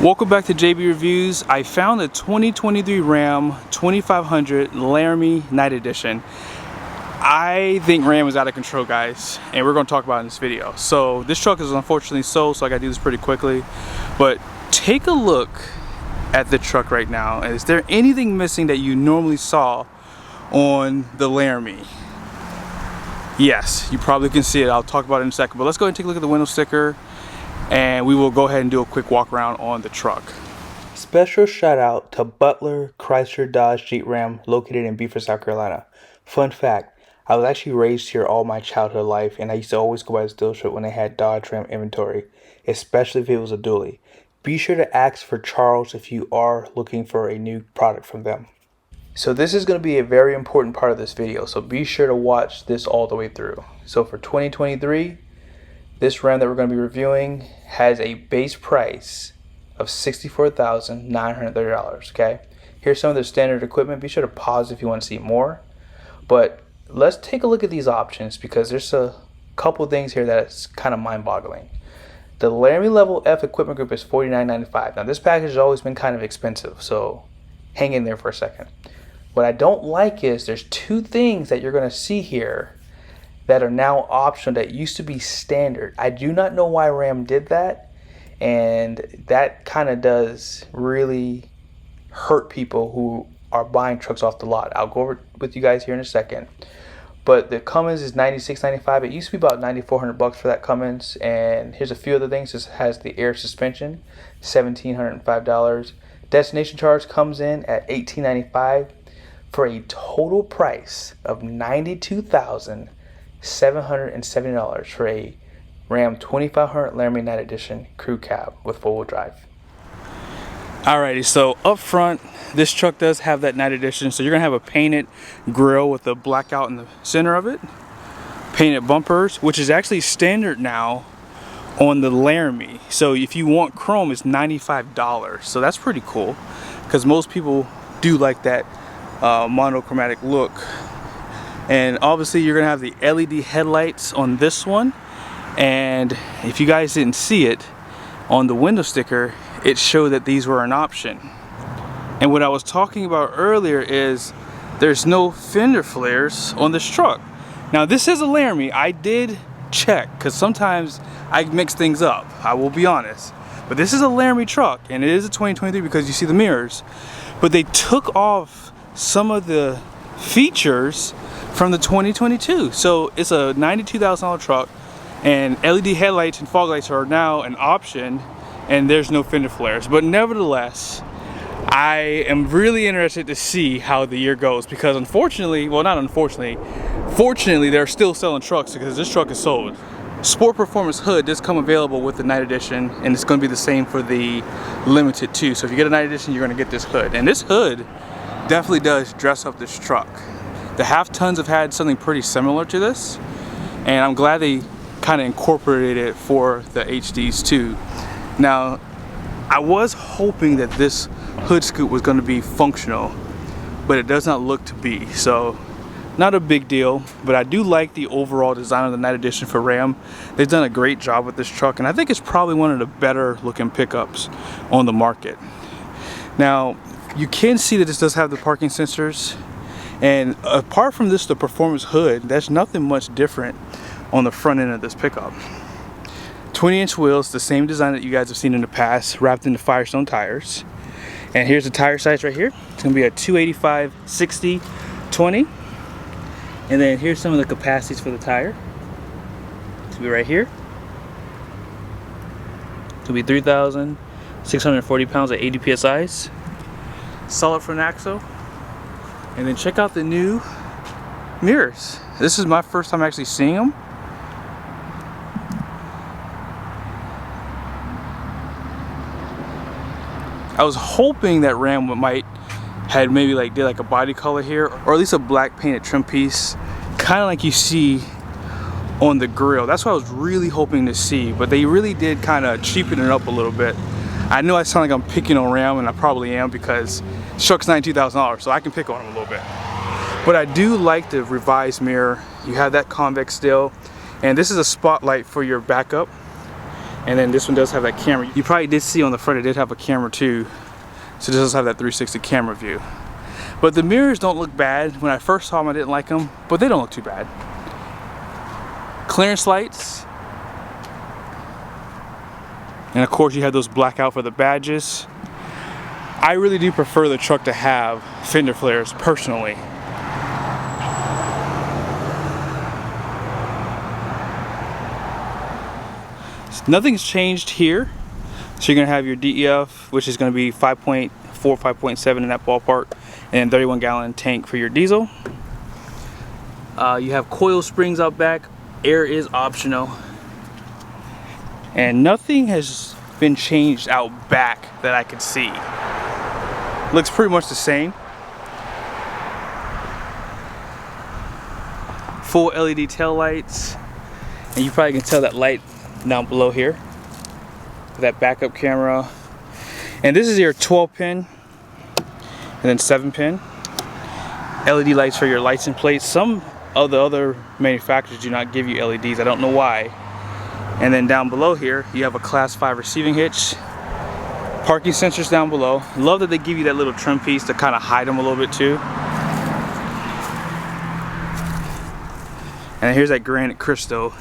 Welcome back to JB Reviews. I found a 2023 Ram 2500 Laramie Night Edition. I think Ram is out of control, guys, and we're going to talk about it in this video. So this truck is unfortunately sold, so I got to do this pretty quickly. But take a look at the truck right now. Is there anything missing that you normally saw on the Laramie? Yes, you probably can see it. I'll talk about it in a second. But let's go ahead and take a look at the window sticker, and we will go ahead and do a quick walk around on the truck. Special shout out to Butler, Chrysler, Dodge, Jeep, Ram, located in Beaufort, South Carolina. Fun fact, I was actually raised here all my childhood life, and I used to always go by the dealership when they had Dodge Ram inventory, especially if it was a dually. Be sure to ask for Charles if you are looking for a new product from them. So this is going to be a very important part of this video, so be sure to watch this all the way through. So for 2023, this Ram that we're going to be reviewing has a base price of $64,930, okay? Here's some of the standard equipment. Be sure to pause if you want to see more. But let's take a look at these options because there's a couple things here that's kind of mind-boggling. The Laramie Level F equipment group is $49.95. Now this package has always been kind of expensive, so hang in there for a second. What I don't like is there's two things that you're going to see here that are now optional that used to be standard. I do not know why Ram did that, and that kind of does really hurt people who are buying trucks off the lot. I'll go over it with you guys here in a second. But the Cummins is $96.95. It used to be about $9,400 for that Cummins. And here's a few other things. This has the air suspension, $1,705. Destination charge comes in at $1,895 for a total price of $92,770 for a Ram 2500 Laramie Night Edition crew cab with four-wheel drive. Alrighty, so up front, this truck does have that Night Edition, so you're gonna have a painted grille with a blackout in the center of it, painted bumpers, which is actually standard now on the Laramie. So if you want chrome, it's $95. So that's pretty cool, because most people do like that monochromatic look. And obviously you're gonna have the LED headlights on this one, and if you guys didn't see it on the window sticker, it showed that these were an option. And what I was talking about earlier is there's no fender flares on this truck. Now this is a Laramie. I did check because sometimes I mix things up, I will be honest, but this is a Laramie truck and it is a 2023 because you see the mirrors, but they took off some of the features from the 2022. So it's a $92,000 truck, and LED headlights and fog lights are now an option, and there's no fender flares. But nevertheless, I am really interested to see how the year goes, because unfortunately, well, not unfortunately, fortunately, they're still selling trucks because this truck is sold. Sport Performance hood does come available with the Night Edition, and it's going to be the same for the Limited too. So if you get a Night Edition, you're going to get this hood, and this hood definitely does dress up this truck. The half tons have had something pretty similar to this, and I'm glad they kind of incorporated it for the HDs too. Now, I was hoping that this hood scoop was going to be functional, but it does not look to be, so not a big deal. But I do like the overall design of the Night Edition for Ram. They've done a great job with this truck, and I think it's probably one of the better looking pickups on the market. Now, you can see that this does have the parking sensors, and apart from this, the performance hood, there's nothing much different on the front end of this pickup. 20-inch wheels, the same design that you guys have seen in the past, wrapped into Firestone tires. And here's the tire size right here. It's gonna be a 285/60/20. And then here's some of the capacities for the tire. It's gonna be right here. It's gonna be 3,640 pounds at 80 PSIs. Solid front axle. And then check out the new mirrors. This is my first time actually seeing them. I was hoping that Ram might had maybe like did like a body color here, or at least a black painted trim piece, kind of like you see on the grill. That's what I was really hoping to see, but they really did kind of cheapen it up a little bit. I know I sound like I'm picking on Ram, and I probably am because this truck's $92,000, so I can pick on them a little bit. But I do like the revised mirror. You have that convex still, and this is a spotlight for your backup. And then this one does have that camera. You probably did see on the front it did have a camera too. So this does have that 360 camera view. But the mirrors don't look bad. When I first saw them I didn't like them, but they don't look too bad. Clearance lights. And of course you have those blackout for the badges. I really do prefer the truck to have fender flares personally. Nothing's changed here. So you're gonna have your DEF, which is gonna be 5.4, 5.7 in that ballpark, and 31 gallon tank for your diesel. You have coil springs out back. Air is optional. And nothing has been changed out back that I could see. Looks pretty much the same. Full LED tail lights. And you probably can tell that light down below here. That backup camera. And this is your 12-pin and then 7-pin. LED lights for your license plates. Some of the other manufacturers do not give you LEDs. I don't know why. And then down below here, you have a Class 5 receiving hitch. Parking sensors down below. Love that they give you that little trim piece to kind of hide them a little bit too. And here's that granite crystal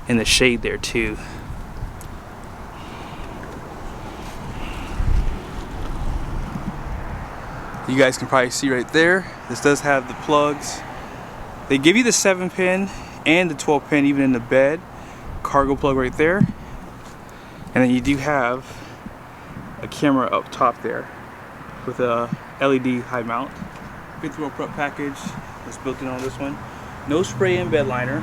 in the shade there too. You guys can probably see right there, this does have the plugs. They give you the 7-pin and the 12-pin even in the bed. Cargo plug right there. And then you do have a camera up top there with a LED high mount. 50-row prep package is built in on this one. No spray in bed liner.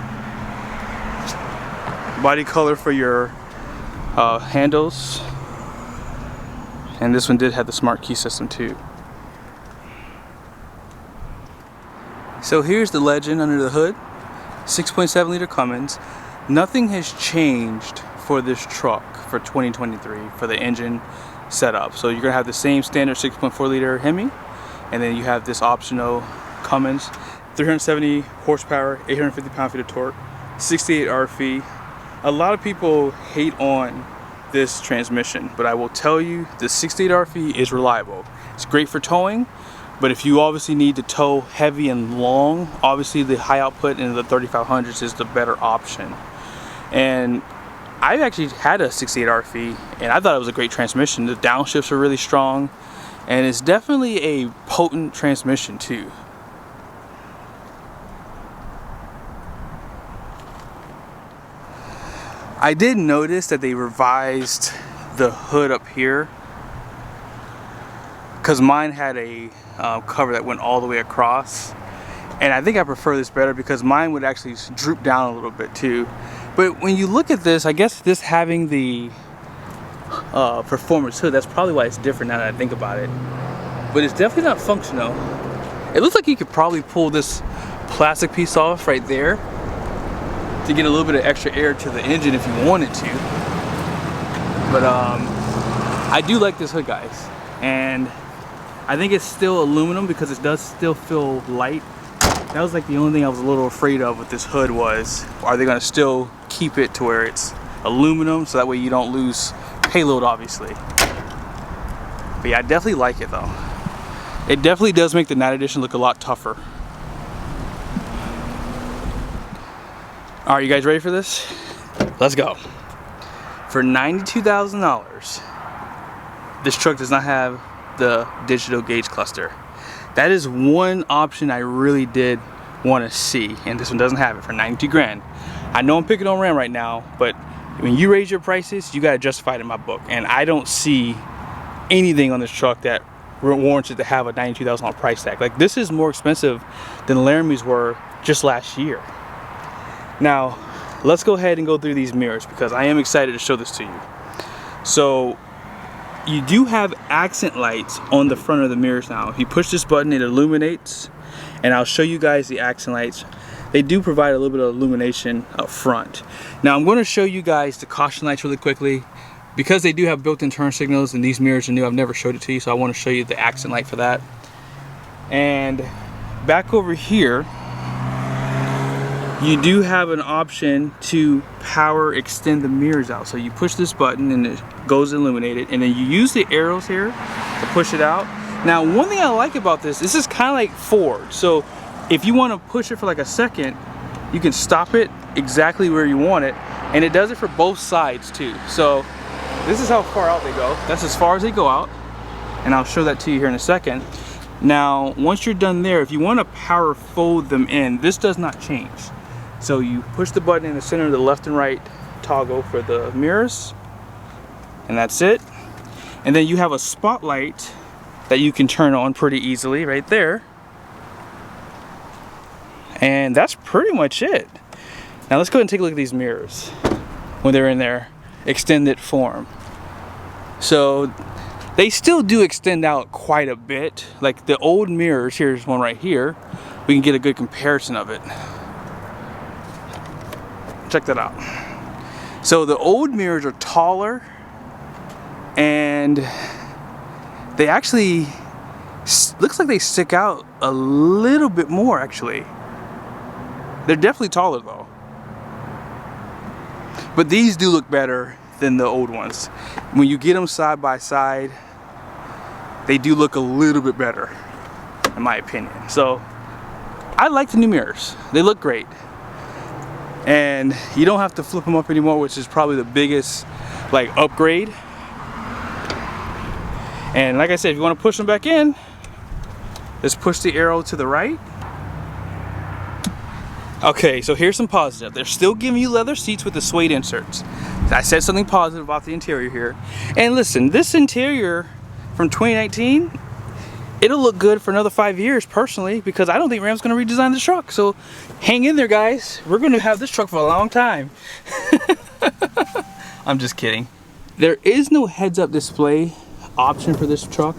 Body color for your handles. And this one did have the smart key system too. So here's the legend under the hood. 6.7 liter Cummins. Nothing has changed for this truck for 2023 for the engine setup. So you're gonna have the same standard 6.4 liter Hemi, and then you have this optional Cummins, 370 horsepower, 850 pound-feet of torque, 68 RFE. A lot of people hate on this transmission, but I will tell you the 68 RFE is reliable. It's great for towing, but if you obviously need to tow heavy and long, obviously the high output in the 3500s is the better option. And I've actually had a 68 RFE and I thought it was a great transmission. The downshifts are really strong and it's definitely a potent transmission too. I did notice that they revised the hood up here because mine had a cover that went all the way across, and I think I prefer this better because mine would actually droop down a little bit too. But when you look at this, I guess this having the performance hood, that's probably why it's different now that I think about it. But it's definitely not functional. It looks like you could probably pull this plastic piece off right there to get a little bit of extra air to the engine if you wanted to. But I do like this hood, guys, and I think it's still aluminum because it does still feel light. That was like the only thing I was a little afraid of with this hood was, are they gonna still keep it to where it's aluminum so that way you don't lose payload, obviously. But yeah, I definitely like it though. It definitely does make the Night Edition look a lot tougher. All right, you guys ready for this? Let's go. For $92,000, this truck does not have the digital gauge cluster. That is one option I really did want to see, and this one doesn't have it for 92 grand. I know I'm picking on Ram right now, but when you raise your prices, you got to justify it in my book, and I don't see anything on this truck that warrants it to have a $92,000 price tag. Like, this is more expensive than Laramies were just last year. Now, let's go ahead and go through these mirrors because I am excited to show this to you. So, you do have accent lights on the front of the mirrors now. If you push this button, it illuminates, and I'll show you guys the accent lights. They do provide a little bit of illumination up front. Now, I'm going to show you guys the caution lights really quickly. Because they do have built-in turn signals and these mirrors are new, I've never showed it to you, so I want to show you the accent light for that. And back over here, you do have an option to power extend the mirrors out. So you push this button and it goes illuminated, and then you use the arrows here to push it out. Now, one thing I like about this is kind of like forward. So if you want to push it for like a second, you can stop it exactly where you want it, and it does it for both sides too. So this is how far out they go. That's as far as they go out, and I'll show that to you here in a second. Now, once you're done there, if you want to power fold them in, this does not change. So you push the button in the center of the left and right toggle for the mirrors, and that's it. And then you have a spotlight that you can turn on pretty easily right there. And that's pretty much it. Now let's go ahead and take a look at these mirrors when they're in their extended form. So they still do extend out quite a bit. Like the old mirrors, here's one right here. We can get a good comparison of it. Check that out. So the old mirrors are taller, and they actually looks like they stick out a little bit more actually. They're definitely taller though. But these do look better than the old ones. When you get them side by side, they do look a little bit better, in my opinion. So I like the new mirrors. They look great. And you don't have to flip them up anymore, which is probably the biggest like upgrade. And like I said, if you want to push them back in, just push the arrow to the right. Okay, so here's some positive. They're still giving you leather seats with the suede inserts. I said something positive about the interior here. And listen, this interior from 2019, it'll look good for another 5 years personally, because I don't think Ram's gonna redesign the truck. So hang in there, guys. We're gonna have this truck for a long time. I'm just kidding. There is no heads-up display option for this truck,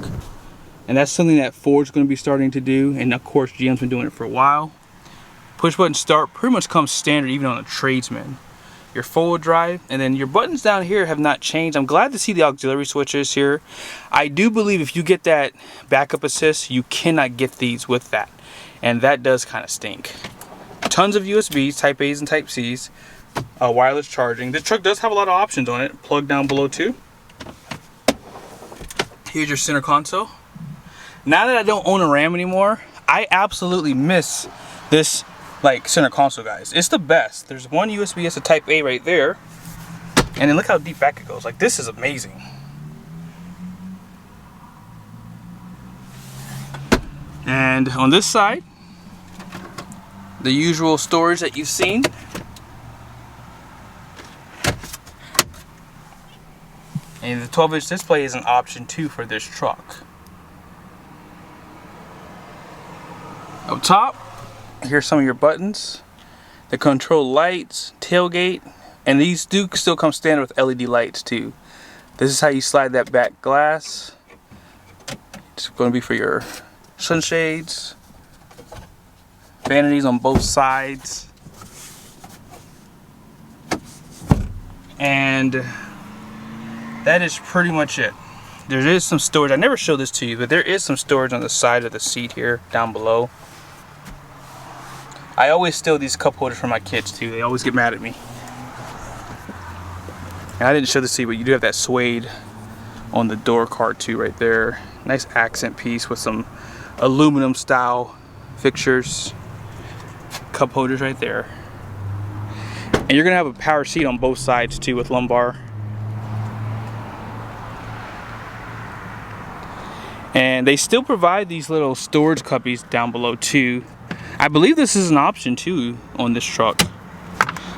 and that's something that Ford's gonna be starting to do, and of course GM's been doing it for a while. Push button start pretty much comes standard even on a tradesman. Your forward drive, and then your buttons down here have not changed. I'm glad to see the auxiliary switches here. I do believe if you get that backup assist, you cannot get these with that, and that does kind of stink. Tons of USBs, type A's and type C's, wireless charging. This truck does have a lot of options on it. Plug down below too. Here's your center console. Now that I don't own a Ram anymore, I absolutely miss this like center console, guys. It's the best. There's one USB, it's a type A right there, and then look how deep back it goes. Like, this is amazing. And on this side, the usual storage that you've seen. And the 12-inch display is an option too for this truck. Up top, here's some of your buttons that control lights, tailgate, and these do still come standard with LED lights too. This is how you slide that back glass. It's going to be for your sunshades, vanities on both sides, and that is pretty much it. There is some storage. I never showed this to you, but there is some storage on the side of the seat here down below. I always steal these cup holders from my kids too. They always get mad at me. And I didn't show this to you, but you do have that suede on the door card too right there. Nice accent piece with some aluminum style fixtures. Cup holders right there. And you're gonna have a power seat on both sides too with lumbar. And they still provide these little storage cubbies down below too. I believe this is an option too on this truck.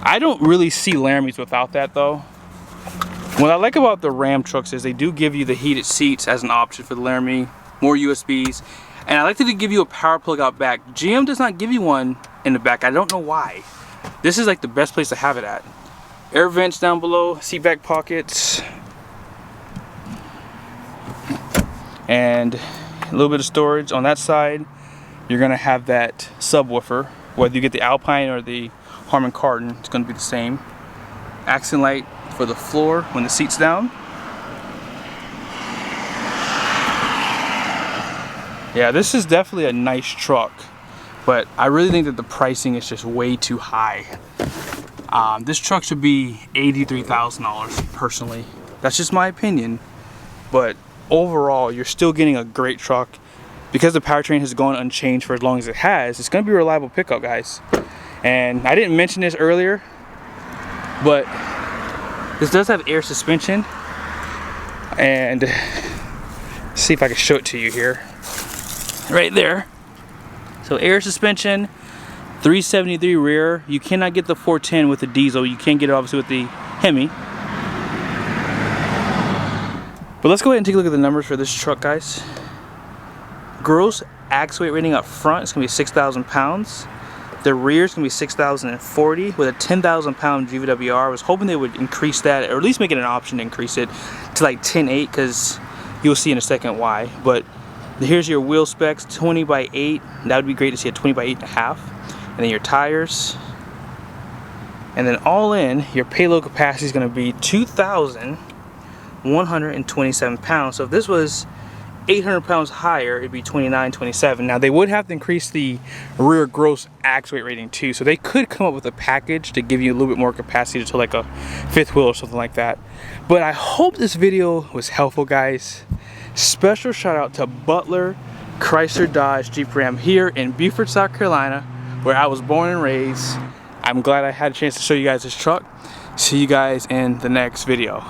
I don't really see Laramies without that though. What I like about the Ram trucks is they do give you the heated seats as an option for the Laramie, more USBs, and I like that they give you a power plug out back. GM does not give you one in the back. I don't know why. This is like the best place to have it at. Air vents down below, seat back pockets, and a little bit of storage on that side. You're gonna have that subwoofer, whether you get the Alpine or the Harman Kardon, it's gonna be the same. Accent light for the floor when the seat's down. Yeah, this is definitely a nice truck. but I really think that the pricing is just way too high. This truck should be $83,000 personally. That's just my opinion, but overall you're still getting a great truck. Because the powertrain has gone unchanged for as long as it has, it's going to be a reliable pickup, guys. And I didn't mention this earlier, but this does have air suspension, and see if I can show it to you here. Right there. So air suspension, 373 rear. You cannot get the 410 with the diesel. You can get it obviously with the Hemi. But let's go ahead and take a look at the numbers for this truck, guys. Gross axle weight rating up front is going to be 6,000 pounds. The rear is going to be 6,040 with a 10,000 pound GVWR. I was hoping they would increase that, or at least make it an option to increase it to like 10.8, because you'll see in a second why. But here's your wheel specs, 20 by 8. That would be great to see a 20 by 8.5. And then your tires. And then all in, your payload capacity is going to be 2,127 pounds. So if this was 800 pounds higher, it'd be 2927. Now they would have to increase the rear gross axle weight rating too, so they could come up with a package to give you a little bit more capacity to like a fifth wheel or something like that. But I hope this video was helpful, guys. Special shout out to Butler, Chrysler, Dodge, Jeep, Ram here in Beaufort, South Carolina, where I was born and raised. I'm glad I had a chance to show you guys this truck. See you guys in the next video.